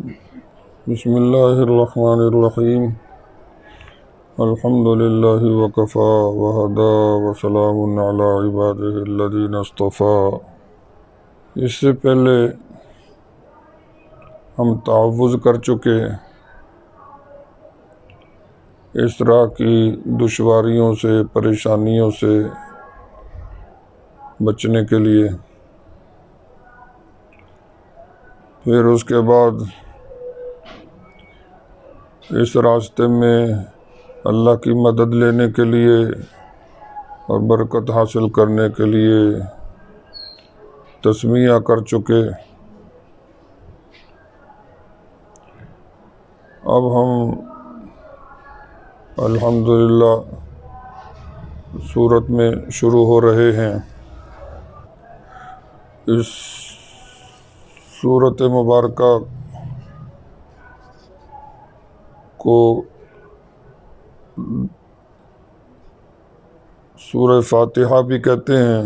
بسم اللہ الرحمن الرحیم الحمد للہ وکفا وہدا وسلام علی عبادہ الذین اصطفیٰ۔ اس سے پہلے ہم تعوذ کر چکے اس طرح کی دشواریوں سے، پریشانیوں سے بچنے کے لیے۔ پھر اس کے بعد اس راستے میں اللہ کی مدد لینے کے لیے اور برکت حاصل کرنے کے لیے تسمیہ کر چکے۔ اب ہم الحمدللہ سورت میں شروع ہو رہے ہیں۔ اس سورت مبارکہ کو سورہ فاتحہ بھی کہتے ہیں،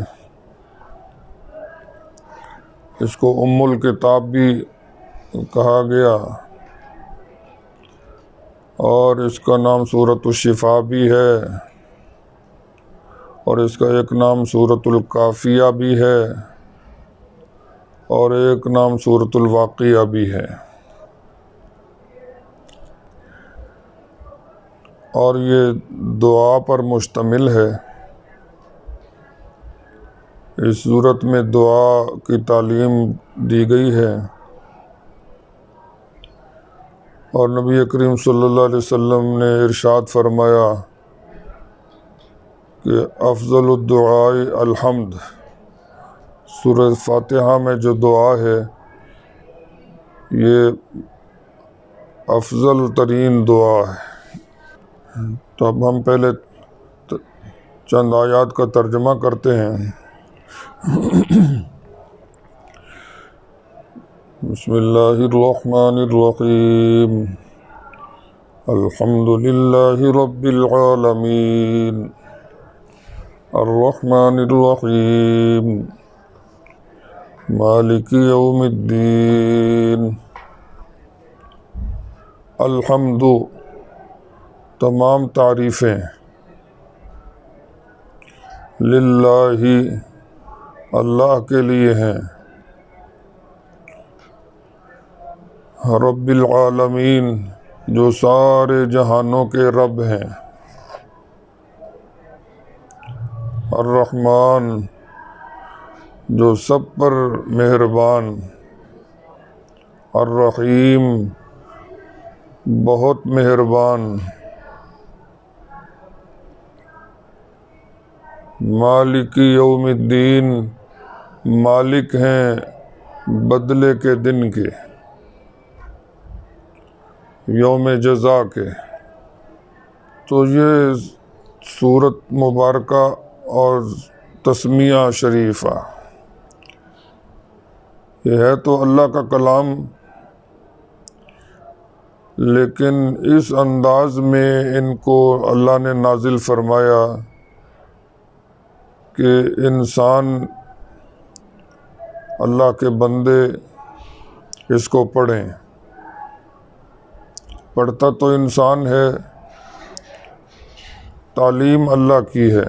اس کو ام الکتاب بھی کہا گیا، اور اس کا نام سورۃ الشفاء بھی ہے، اور اس کا ایک نام سورۃ الکافیہ بھی ہے، اور ایک نام سورۃ الواقعہ بھی ہے۔ اور یہ دعا پر مشتمل ہے۔ اس صورت میں دعا کی تعلیم دی گئی ہے، اور نبی کریم صلی اللہ علیہ وسلم نے ارشاد فرمایا کہ افضل الدعاء الحمد۔ سورہ فاتحہ میں جو دعا ہے یہ افضل ترین دعا ہے۔ تو اب ہم پہلے چند آیات کا ترجمہ کرتے ہیں۔ بسم اللہ الرحمن الرحیم الحمد للہ رب العالمین الرحمن الرحیم مالک یوم الدین۔ الحمد، تمام تعریفیں، للہ، اللہ کے لیے ہیں، رب العالمین، جو سارے جہانوں کے رب ہیں، الرحمن، جو سب پر مہربان، الرحیم، بہت مہربان، مالک یوم الدین، مالک ہیں بدلے کے دن کے، یوم جزا کے۔ تو یہ سورت مبارکہ اور تسمیہ شریفہ یہ ہے تو اللہ کا کلام، لیکن اس انداز میں ان کو اللہ نے نازل فرمایا کہ انسان، اللہ کے بندے اس کو پڑھیں۔ پڑھتا تو انسان ہے، تعلیم اللہ کی ہے۔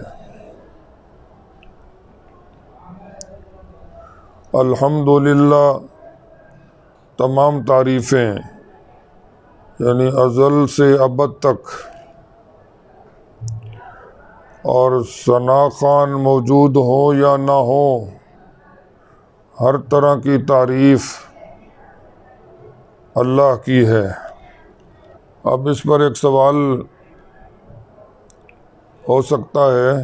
الحمدللہ، تمام تعریفیں، یعنی ازل سے ابد تک، اور ثنا خوان موجود ہوں یا نہ ہوں، ہر طرح کی تعریف اللہ کی ہے۔ اب اس پر ایک سوال ہو سکتا ہے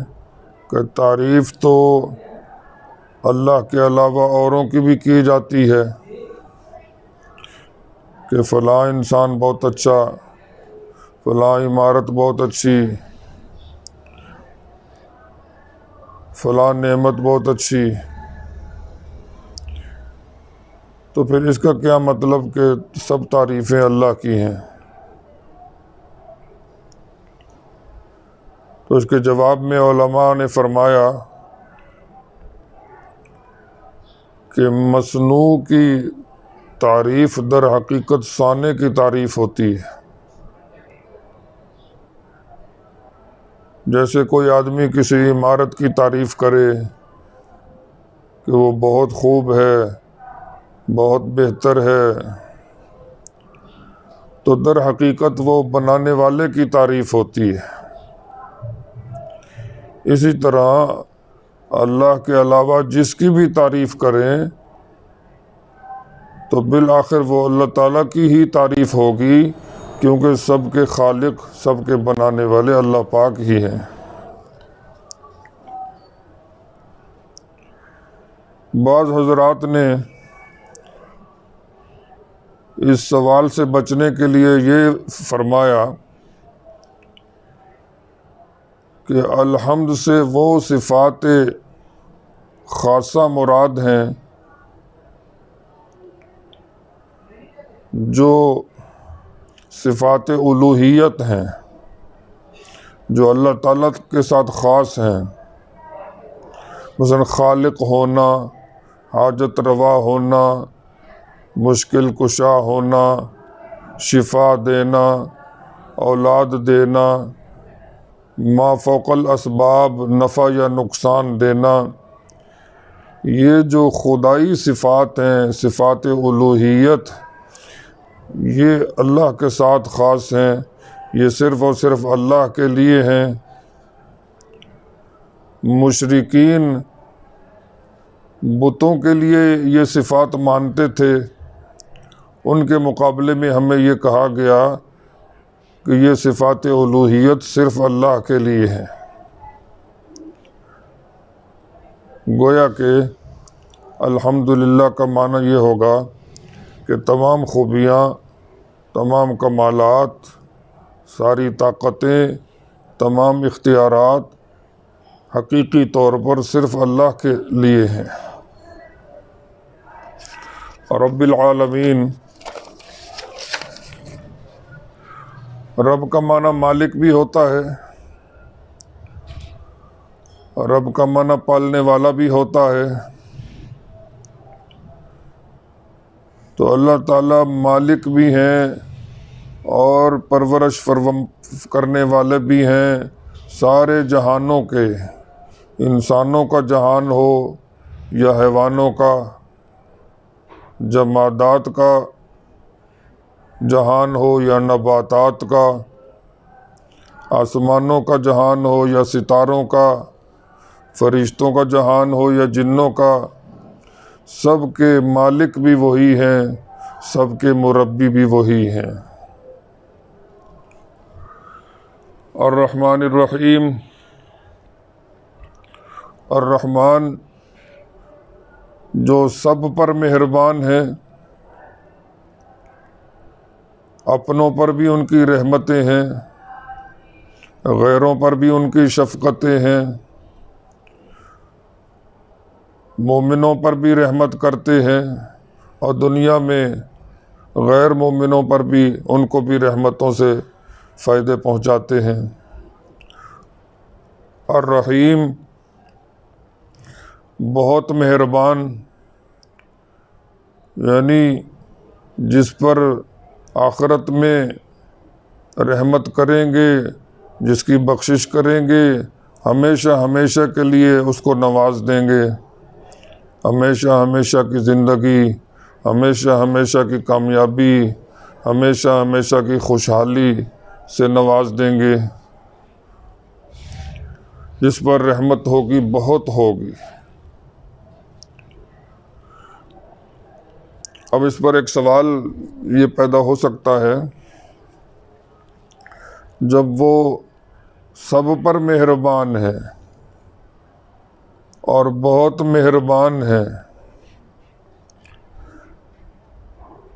کہ تعریف تو اللہ کے علاوہ اوروں کی بھی کی جاتی ہے، کہ فلاں انسان بہت اچھا، فلاں عمارت بہت اچھی، فلاں نعمت بہت اچھی۔ تو پھر اس کا کیا مطلب کہ سب تعریفیں اللہ کی ہیں؟ تو اس کے جواب میں علماء نے فرمایا کہ مصنوع کی تعریف در حقیقت صانع کی تعریف ہوتی ہے۔ جیسے کوئی آدمی کسی عمارت کی تعریف کرے کہ وہ بہت خوب ہے، بہت بہتر ہے، تو در حقیقت وہ بنانے والے کی تعریف ہوتی ہے۔ اسی طرح اللہ کے علاوہ جس کی بھی تعریف کریں تو بالآخر وہ اللہ تعالیٰ کی ہی تعریف ہوگی، کیونکہ سب کے خالق، سب کے بنانے والے اللہ پاک ہی ہیں۔ بعض حضرات نے اس سوال سے بچنے کے لیے یہ فرمایا کہ الحمد سے وہ صفات خاصہ مراد ہیں جو صفات الوہیت ہیں، جو اللہ تعالیٰ کے ساتھ خاص ہیں، مثلا خالق ہونا، حاجت روا ہونا، مشکل کشا ہونا، شفا دینا، اولاد دینا، ما فوق الاسباب نفع یا نقصان دینا، یہ جو خدائی صفات ہیں، صفات الوہیت، یہ اللہ کے ساتھ خاص ہیں، یہ صرف اور صرف اللہ کے لیے ہیں۔ مشرکین بتوں کے لیے یہ صفات مانتے تھے، ان کے مقابلے میں ہمیں یہ کہا گیا کہ یہ صفات الوہیت صرف اللہ کے لیے ہیں۔ گویا کہ الحمدللہ کا معنی یہ ہوگا کہ تمام خوبیاں، تمام کمالات، ساری طاقتیں، تمام اختیارات حقیقی طور پر صرف اللہ کے لیے ہیں۔ رب العالمین، رب کا معنی مالک بھی ہوتا ہے، رب کا معنی پالنے والا بھی ہوتا ہے۔ تو اللہ تعالیٰ مالک بھی ہیں اور پرورش کرنے والے بھی ہیں سارے جہانوں کے، انسانوں کا جہان ہو یا حیوانوں کا، جمادات کا جہان ہو یا نباتات کا، آسمانوں کا جہان ہو یا ستاروں کا، فرشتوں کا جہان ہو یا جنوں کا، سب کے مالک بھی وہی ہیں، سب کے مربی بھی وہی ہیں۔ الرحمن الرحیم، الرحمن جو سب پر مہربان ہے، اپنوں پر بھی ان کی رحمتیں ہیں، غیروں پر بھی ان کی شفقتیں ہیں، مومنوں پر بھی رحمت کرتے ہیں اور دنیا میں غیر مومنوں پر بھی ان کو بھی رحمتوں سے فائدے پہنچاتے ہیں۔ الرحیم بہت مہربان، یعنی جس پر آخرت میں رحمت کریں گے، جس کی بخشش کریں گے، ہمیشہ ہمیشہ کے لیے اس کو نواز دیں گے، ہمیشہ ہمیشہ کی زندگی، ہمیشہ ہمیشہ کی کامیابی، ہمیشہ ہمیشہ کی خوشحالی سے نواز دیں گے۔ جس پر رحمت ہوگی بہت ہوگی۔ اب اس پر ایک سوال یہ پیدا ہو سکتا ہے، جب وہ سب پر مہربان ہے اور بہت مہربان ہے،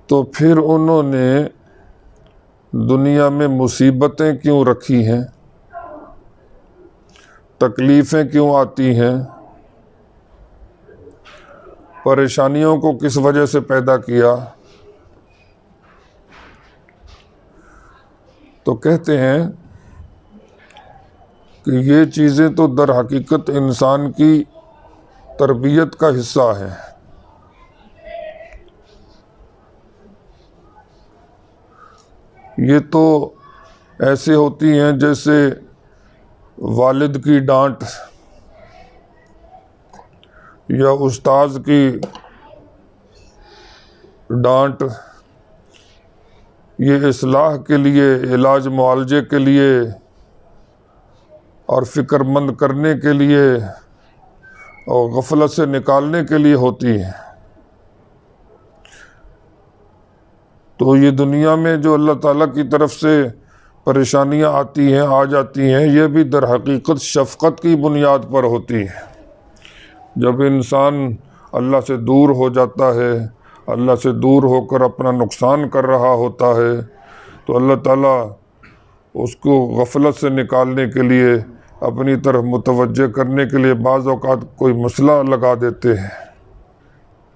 تو پھر انہوں نے دنیا میں مصیبتیں کیوں رکھی ہیں، تکلیفیں کیوں آتی ہیں، پریشانیوں کو کس وجہ سے پیدا کیا؟ تو کہتے ہیں کہ یہ چیزیں تو در حقیقت انسان کی تربیت کا حصہ ہیں۔ یہ تو ایسے ہوتی ہیں جیسے والد کی ڈانٹ یا استاذ کی ڈانٹ، یہ اصلاح کے لیے، علاج معالجے کے لیے اور فکر مند کرنے کے لیے اور غفلت سے نکالنے کے لیے ہوتی ہے۔ تو یہ دنیا میں جو اللہ تعالیٰ کی طرف سے پریشانیاں آتی ہیں، آ جاتی ہیں، یہ بھی در حقیقت شفقت کی بنیاد پر ہوتی ہے۔ جب انسان اللہ سے دور ہو جاتا ہے، اللہ سے دور ہو کر اپنا نقصان کر رہا ہوتا ہے، تو اللہ تعالیٰ اس کو غفلت سے نکالنے کے لیے، اپنی طرف متوجہ کرنے کے لیے بعض اوقات کوئی مسئلہ لگا دیتے ہیں۔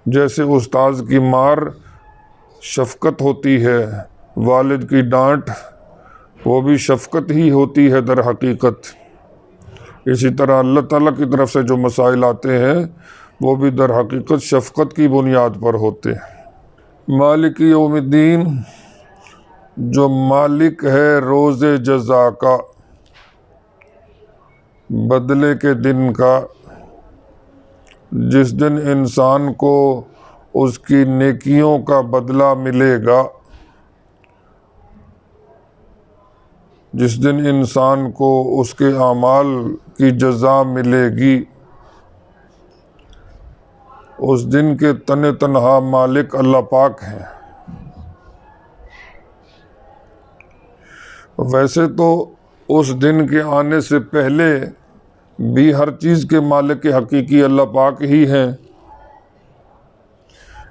جیسے استاذ کی مار شفقت ہوتی ہے، والد کی ڈانٹ وہ بھی شفقت ہی ہوتی ہے در حقیقت۔ اسی طرح اللہ تعالیٰ کی طرف سے جو مسائل آتے ہیں وہ بھی در حقیقت شفقت کی بنیاد پر ہوتے ہیں۔ مالک یوم الدین، جو مالک ہے روز جزا کا، بدلے کے دن کا، جس دن انسان کو اس کی نیکیوں کا بدلہ ملے گا، جس دن انسان کو اس کے اعمال کی جزا ملے گی، اس دن کے تنہا مالک اللہ پاک ہیں۔ ویسے تو اس دن کے آنے سے پہلے بھی ہر چیز کے مالک حقیقی اللہ پاک ہی ہیں،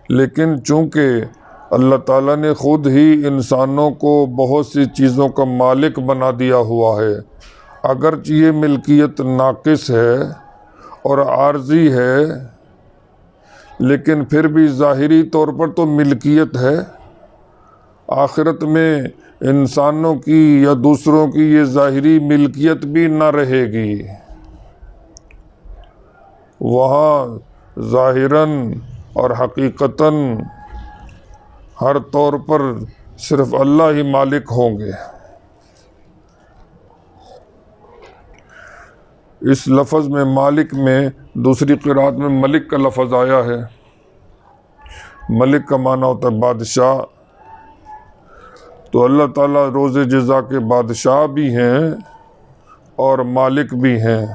لیکن چونکہ اللہ تعالیٰ نے خود ہی انسانوں کو بہت سی چیزوں کا مالک بنا دیا ہوا ہے، اگرچہ یہ ملکیت ناقص ہے اور عارضی ہے، لیکن پھر بھی ظاہری طور پر تو ملکیت ہے۔ آخرت میں انسانوں کی یا دوسروں کی یہ ظاہری ملکیت بھی نہ رہے گی، وہاں ظاہراً اور حقیقتاً ہر طور پر صرف اللہ ہی مالک ہوں گے۔ اس لفظ میں مالک میں دوسری قرأت میں ملک کا لفظ آیا ہے۔ ملک کا معنی ہوتا ہے بادشاہ، تو اللہ تعالیٰ روز جزا کے بادشاہ بھی ہیں اور مالک بھی ہیں۔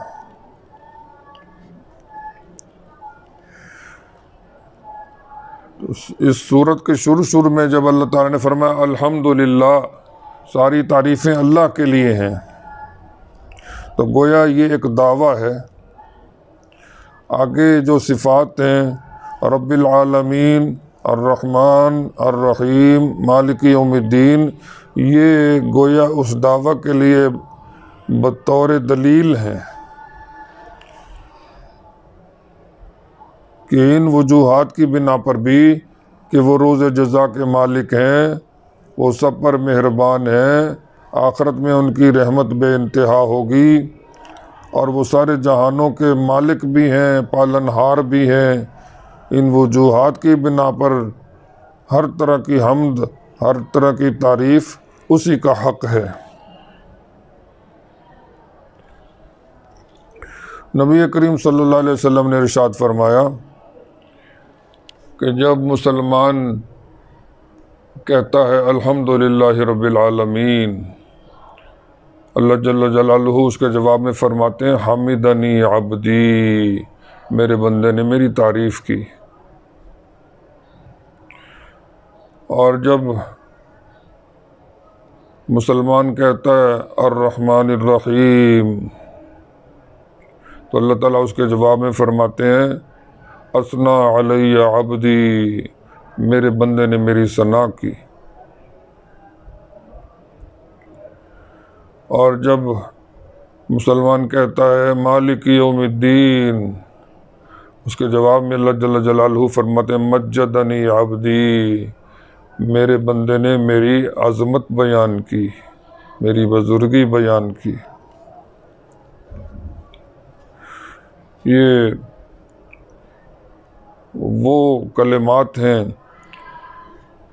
اس سورت کے شروع میں جب اللہ تعالیٰ نے فرمایا الحمدللہ، ساری تعریفیں اللہ کے لیے ہیں، تو گویا یہ ایک دعویٰ ہے۔ آگے جو صفات ہیں رب العالمین، الرحمن، الرحیم، مالک یوم الدین، یہ گویا اس دعویٰ کے لیے بطور دلیل ہیں کہ ان وجوہات کی بنا پر بھی کہ وہ روز جزا کے مالک ہیں، وہ سب پر مہربان ہیں، آخرت میں ان کی رحمت بے انتہا ہوگی، اور وہ سارے جہانوں کے مالک بھی ہیں، پالنہار بھی ہیں۔ ان وجوہات کی بنا پر ہر طرح کی حمد، ہر طرح کی تعریف اسی کا حق ہے۔ نبی کریم صلی اللہ علیہ وسلم نے ارشاد فرمایا کہ جب مسلمان کہتا ہے الحمدللہ رب العالمین، اللہ جل جلالہ اس کے جواب میں فرماتے ہیں حمدنی عبدی، میرے بندے نے میری تعریف کی۔ اور جب مسلمان کہتا ہے الرحمن الرحیم، تو اللہ تعالیٰ اس کے جواب میں فرماتے ہیں اثنا علی عبدی، میرے بندے نے میری ثنا کی۔ اور جب مسلمان کہتا ہے مالک یوم الدین، اس کے جواب میں اللہ جل جلالہ فرماتے ہیں مجدنی عبدی، میرے بندے نے میری عظمت بیان کی، میری بزرگی بیان کی۔ یہ وہ کلمات ہیں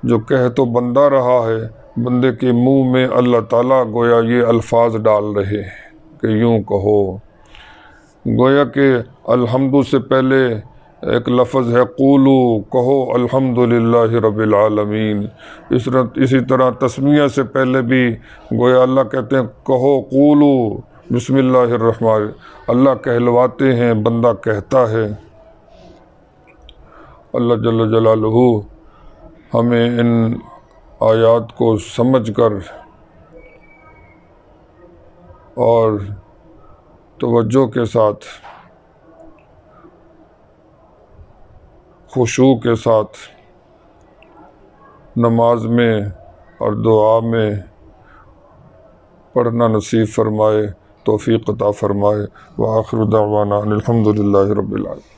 جو کہہ تو بندہ رہا ہے بندے کے منہ میں اللہ تعالیٰ گویا یہ الفاظ ڈال رہے ہیں کہ یوں کہو، گویا کہ الحمد سے پہلے ایک لفظ ہے قولو، کہو الحمدللہ رب العالمین۔ اسی طرح تسمیہ سے پہلے بھی گویا اللہ کہتے ہیں کہو قولو بسم اللہ الرحمن، اللہ کہلواتے ہیں، بندہ کہتا ہے۔ اللہ جل جلالہ ہمیں ان آیات کو سمجھ کر اور توجہ کے ساتھ، خشوع کے ساتھ نماز میں اور دعا میں پڑھنا نصیب فرمائے، توفیق عطا فرمائے۔ وآخر دعوانا ان الحمدللہ رب العالمین۔